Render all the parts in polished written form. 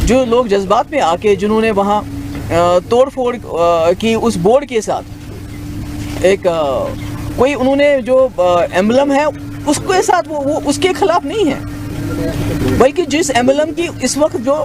जो लोग जज्बात में आके जिन्होंने वहाँ तोड़ फोड़ की उस बोर्ड के साथ एक कोई उन्होंने जो एम्बलम है उसके साथ वो उसके खिलाफ नहीं है, बल्कि जिस एम्बलम की इस वक्त जो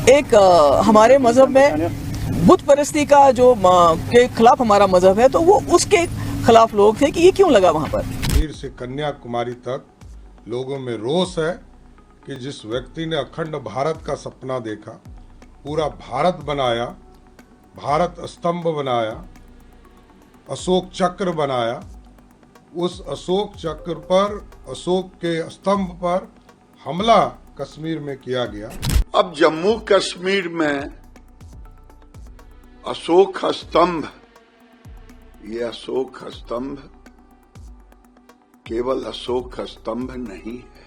एक हमारे मजहब में बुत परस्ती का जो के खिलाफ हमारा मजहब है, तो वो उसके खिलाफ लोग थे कि ये क्यों लगा वहाँ पर। कश्मीर से कन्याकुमारी तक लोगों में रोष है कि जिस व्यक्ति ने अखंड भारत का सपना देखा, पूरा भारत बनाया, भारत स्तंभ बनाया, अशोक चक्र बनाया, उस अशोक चक्र पर, अशोक के स्तंभ पर हमला कश्मीर में किया गया। अब जम्मू कश्मीर में अशोक स्तंभ, ये अशोक स्तंभ केवल अशोक स्तंभ नहीं है,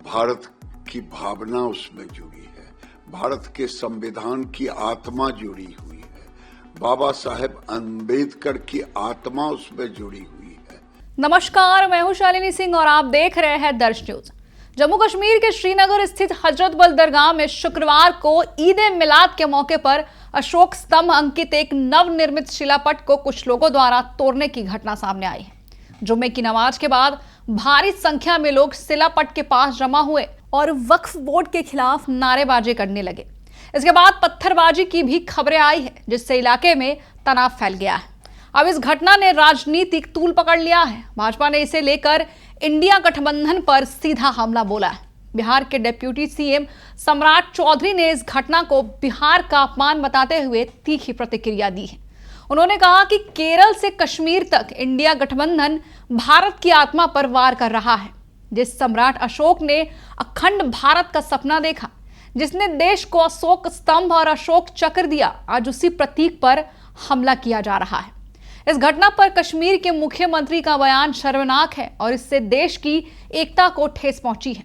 भारत की भावना उसमें जुड़ी है, भारत के संविधान की आत्मा जुड़ी हुई है, बाबा साहेब अम्बेडकर की आत्मा उसमें जुड़ी हुई है। नमस्कार, मैं हूं शालिनी सिंह और आप देख रहे हैं दर्श न्यूज। जम्मू कश्मीर के श्रीनगर स्थित हजरत बल दरगाह में शुक्रवार को ईद ए मिलाद के मौके पर अशोक स्तंभ अंकित एक नवनिर्मित शिलापट को कुछ लोगों द्वारा तोड़ने की घटना सामने आई है। जुम्मे की नमाज के बाद भारी संख्या में लोग शिलापट के पास जमा हुए और वक्फ बोर्ड के खिलाफ नारेबाजी करने लगे। इसके बाद पत्थरबाजी की भी खबरें आई है, जिससे इलाके में तनाव फैल गया है। अब इस घटना ने राजनीतिक तूल पकड़ लिया है। भाजपा ने इसे लेकर इंडिया गठबंधन पर सीधा हमला बोला है। बिहार के डिप्टी सीएम सम्राट चौधरी ने इस घटना को बिहार का अपमान बताते हुए तीखी प्रतिक्रिया दी है। उन्होंने कहा कि केरल से कश्मीर तक इंडिया गठबंधन भारत की आत्मा पर वार कर रहा है। जिस सम्राट अशोक ने अखंड भारत का सपना देखा, जिसने देश को अशोक स्तंभ और अशोक चक्र दिया, आज उसी प्रतीक पर हमला किया जा रहा है। इस घटना पर कश्मीर के मुख्यमंत्री का बयान शर्मनाक है और इससे देश की एकता को ठेस पहुंची है।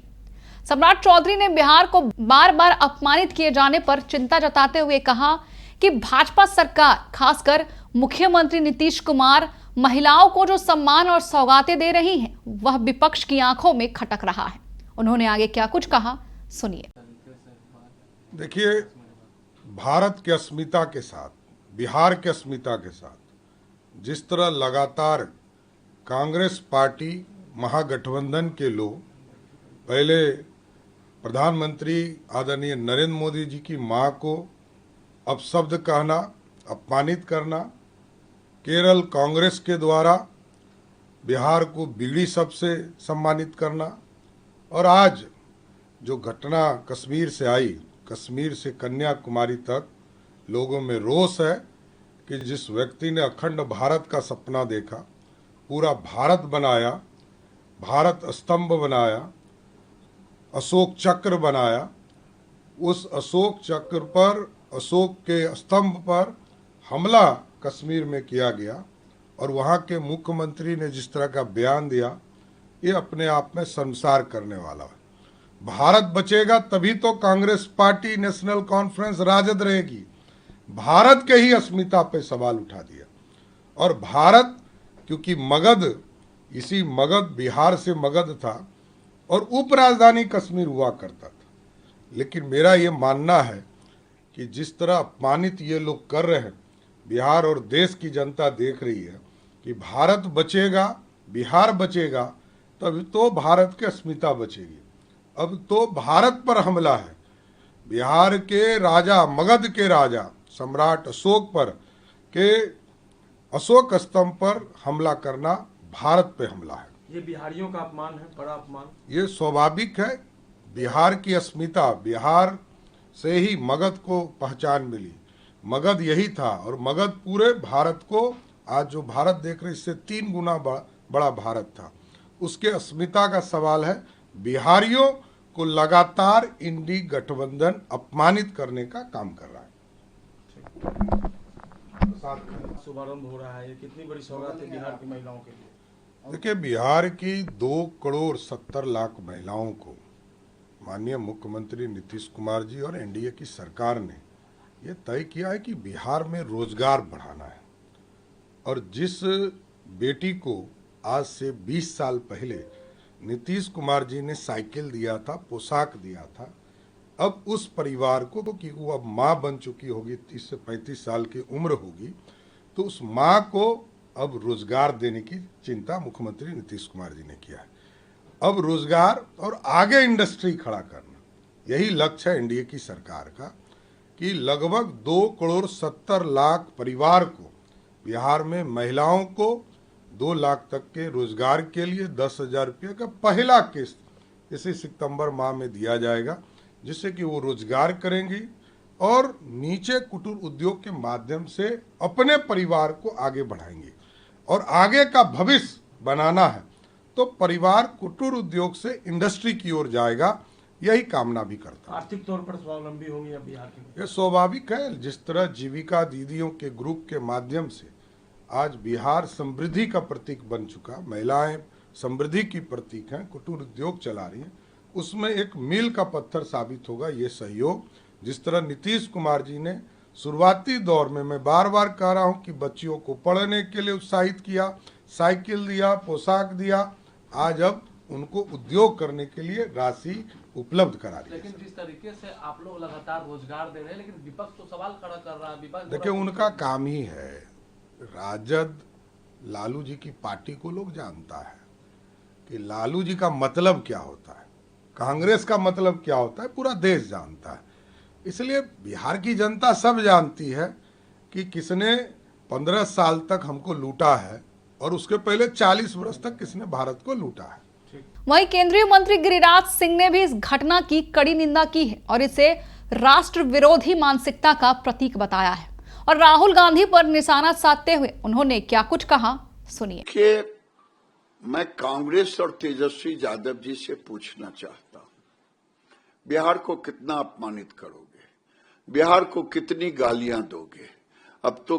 सम्राट चौधरी ने बिहार को बार बार अपमानित किए जाने पर चिंता जताते हुए कहा कि भाजपा सरकार, खासकर मुख्यमंत्री नीतीश कुमार, महिलाओं को जो सम्मान और सौगातें दे रही हैं, वह विपक्ष की आंखों में खटक रहा है। उन्होंने आगे क्या कुछ कहा, सुनिए। देखिए, भारत की अस्मिता के साथ, बिहार की अस्मिता के साथ जिस तरह लगातार कांग्रेस पार्टी, महागठबंधन के लोग, पहले प्रधानमंत्री आदरणीय नरेंद्र मोदी जी की मां को अपशब्द कहना, अपमानित करना, केरल कांग्रेस के द्वारा बिहार को बीड़ी शब्द से सम्मानित करना, और आज जो घटना कश्मीर से आई, कश्मीर से कन्याकुमारी तक लोगों में रोष है कि जिस व्यक्ति ने अखंड भारत का सपना देखा, पूरा भारत बनाया, भारत स्तंभ बनाया, अशोक चक्र बनाया, उस अशोक चक्र पर, अशोक के स्तंभ पर हमला कश्मीर में किया गया और वहाँ के मुख्यमंत्री ने जिस तरह का बयान दिया, ये अपने आप में शर्मसार करने वाला है। भारत बचेगा तभी तो कांग्रेस पार्टी, नेशनल कॉन्फ्रेंस राजद रहेगी। भारत के ही अस्मिता पे सवाल उठा दिया। और भारत, क्योंकि मगध, इसी मगध, बिहार से मगध था और उप राजधानी कश्मीर हुआ करता था। लेकिन मेरा ये मानना है कि जिस तरह अपमानित ये लोग कर रहे हैं, बिहार और देश की जनता देख रही है कि भारत बचेगा, बिहार बचेगा, तभी तो भारत की अस्मिता बचेगी। अब तो भारत पर हमला है। बिहार के राजा, मगध के राजा सम्राट अशोक पर के अशोक स्तंभ पर हमला करना भारत पे हमला है। ये बिहारियों का अपमान है, बड़ा अपमान। ये स्वाभाविक है। बिहार की अस्मिता, बिहार से ही मगध को पहचान मिली। मगध यही था और मगध पूरे भारत को, आज जो भारत देख रहे, इससे 3 गुना बड़ा भारत था। उसके अस्मिता का सवाल है। बिहारियों को लगातार इंडी गठबंधन अपमानित करने का काम कर रहा है। शुभारंभ हो रहा है, ये कितनी बड़ी सौगात है बिहार की महिलाओं के लिए। देखिए, बिहार की 2 करोड़ 70 लाख महिलाओं को माननीय मुख्यमंत्री नीतीश कुमार जी और एनडीए की सरकार ने ये तय किया है कि बिहार में रोजगार बढ़ाना है। और जिस बेटी को आज से 20 साल पहले नीतीश कुमार जी ने साइकिल दिया था, पोशाक दिया था, अब उस परिवार को कि वो अब माँ बन चुकी होगी, 30 से 35 साल की उम्र होगी, तो उस माँ को अब रोजगार देने की चिंता मुख्यमंत्री नीतीश कुमार जी ने किया है। अब रोजगार और आगे इंडस्ट्री खड़ा करना, यही लक्ष्य है एनडीए की सरकार का, कि लगभग 2,70,00,000 परिवार को बिहार में महिलाओं को 2 लाख तक के रोजगार के लिए 10,000 रुपये का पहला किस्त इसी सितंबर माह में दिया जाएगा, जिससे कि वो रोजगार करेंगी और नीचे कुटीर उद्योग के माध्यम से अपने परिवार को आगे बढ़ाएंगे। और आगे का भविष्य बनाना है तो परिवार कुटीर उद्योग से इंडस्ट्री की ओर जाएगा, यही कामना भी करता है। आर्थिक तौर पर स्वावलंबी होंगी अब बिहार की। ये स्वाभाविक है। जिस तरह जीविका दीदियों के ग्रुप के माध्यम से आज बिहार समृद्धि का प्रतीक बन चुका, महिलाएं समृद्धि की प्रतीक हैं, कुटीर उद्योग चला रही हैं, उसमें एक मील का पत्थर साबित होगा ये सहयोग। जिस तरह नीतीश कुमार जी ने शुरुआती दौर में, मैं बार बार कह रहा हूं कि बच्चियों को पढ़ने के लिए उत्साहित किया, साइकिल दिया, पोशाक दिया, आज अब उनको उद्योग करने के लिए राशि उपलब्ध करा रही है। लेकिन जिस तरीके से आप लोग लगातार रोजगार दे रहे हैं, लेकिन विपक्ष तो सवाल खड़ा कर रहा है। विपक्ष देखिए, उनका काम ही है, राजद लालू जी की पार्टी को लोग जानता है कि लालू जी का मतलब क्या होता है, कांग्रेस का मतलब क्या होता है, पूरा देश जानता है। इसलिए बिहार की जनता सब जानती है कि किसने 15 साल तक हमको लूटा है और उसके पहले 40 वर्ष तक किसने भारत को लूटा है। वहीं केंद्रीय मंत्री गिरिराज सिंह ने भी इस घटना की कड़ी निंदा की है और इसे राष्ट्र विरोधी मानसिकता का प्रतीक बताया है। और राहुल गांधी पर निशाना साधते हुए उन्होंने क्या कुछ कहा, सुनिए। कि मैं कांग्रेस और तेजस्वी यादव जी से पूछना चाहता हूं, बिहार को कितना अपमानित करोगे, बिहार को कितनी गालियां दोगे? अब तो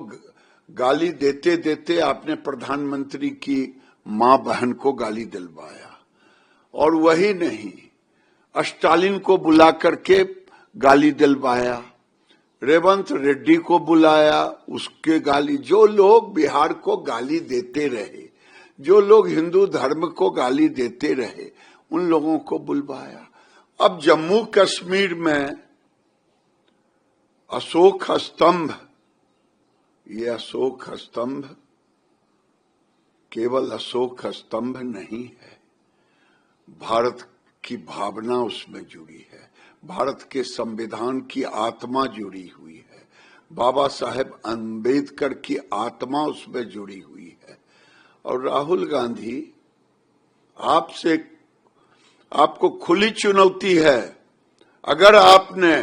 गाली देते देते आपने प्रधानमंत्री की मां बहन को गाली दिलवाया, और वही नहीं, स्टालिन को बुला करके गाली दिलवाया, रेवंत रेड्डी को बुलाया, उसके गाली। जो लोग बिहार को गाली देते रहे, जो लोग हिंदू धर्म को गाली देते रहे, उन लोगों को बुलवाया। अब जम्मू कश्मीर में अशोक स्तंभ, ये अशोक स्तंभ केवल अशोक स्तंभ नहीं है, भारत की भावना उसमें जुड़ी है, भारत के संविधान की आत्मा जुड़ी हुई है, बाबा साहेब अंबेडकर की आत्मा उसमें जुड़ी हुई है। और राहुल गांधी, आपको खुली चुनौती है, अगर आपने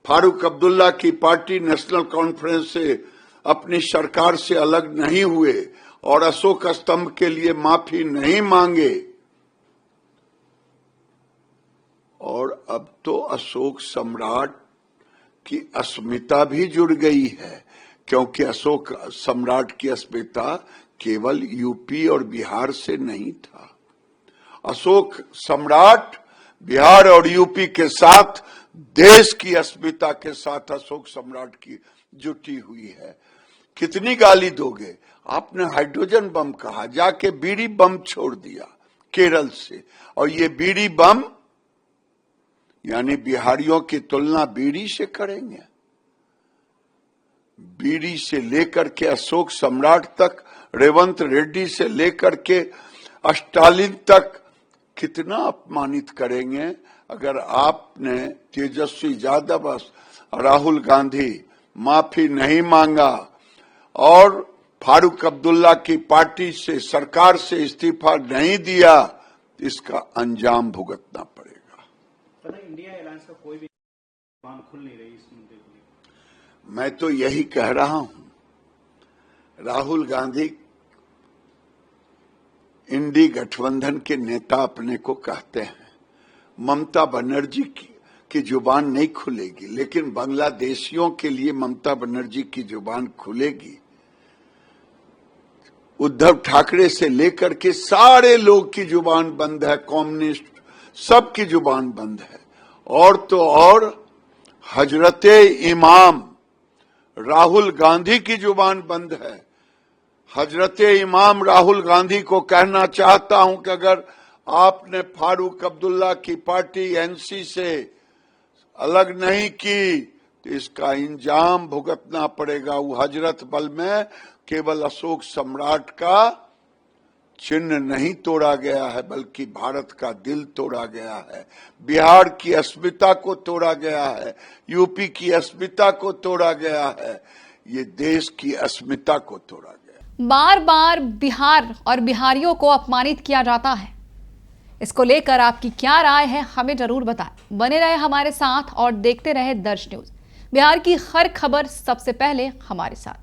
फारूक अब्दुल्ला की पार्टी नेशनल कॉन्फ्रेंस से अपनी सरकार से अलग नहीं हुए और अशोक स्तंभ के लिए माफी नहीं मांगे, और अब तो अशोक सम्राट की अस्मिता भी जुड़ गई है, क्योंकि अशोक सम्राट की अस्मिता केवल यूपी और बिहार से नहीं था। अशोक सम्राट बिहार और यूपी के साथ देश की अस्मिता के साथ अशोक सम्राट की जुटी हुई है। कितनी गाली दोगे? आपने हाइड्रोजन बम कहा, जाके बीड़ी बम छोड़ दिया केरल से, और ये बीड़ी बम यानी बिहारियों की तुलना बीड़ी से करेंगे? बीड़ी से लेकर के अशोक सम्राट तक, रेवंत रेड्डी से लेकर के स्टालिन तक कितना अपमानित करेंगे अगर आपने तेजस्वी यादव और राहुल गांधी माफी नहीं मांगा और फारूक अब्दुल्ला की पार्टी से, सरकार से इस्तीफा नहीं दिया, इसका अंजाम भुगतना पड़ेगा। इंडिया अलायंस का कोई भी बात खुल नहीं रही इस मुद्दे को। मैं तो यही कह रहा हूं, राहुल गांधी इंडी गठबंधन के नेता अपने को कहते हैं, ममता बनर्जी की जुबान नहीं खुलेगी, लेकिन बांग्लादेशियों के लिए ममता बनर्जी की जुबान खुलेगी। उद्धव ठाकरे से लेकर के सारे लोग की जुबान बंद है, कम्युनिस्ट सबकी जुबान बंद है। और तो और हजरते इमाम राहुल गांधी की जुबान बंद है। हजरते इमाम राहुल गांधी को कहना चाहता हूं कि अगर आपने फारूक अब्दुल्ला की पार्टी एनसी से अलग नहीं की तो इसका इंजाम भुगतना पड़ेगा। वो हजरत बल में केवल अशोक सम्राट का चिन्ह नहीं तोड़ा गया है, बल्कि भारत का दिल तोड़ा गया है, बिहार की अस्मिता को तोड़ा गया है, यूपी की अस्मिता को तोड़ा गया है, ये देश की अस्मिता को तोड़ा गया। बार बार बिहार और बिहारियों को अपमानित किया जाता है। इसको लेकर आपकी क्या राय है, हमें जरूर बताएं। बने रहे हमारे साथ और देखते रहे दर्श न्यूज। बिहार की हर खबर सबसे पहले हमारे साथ।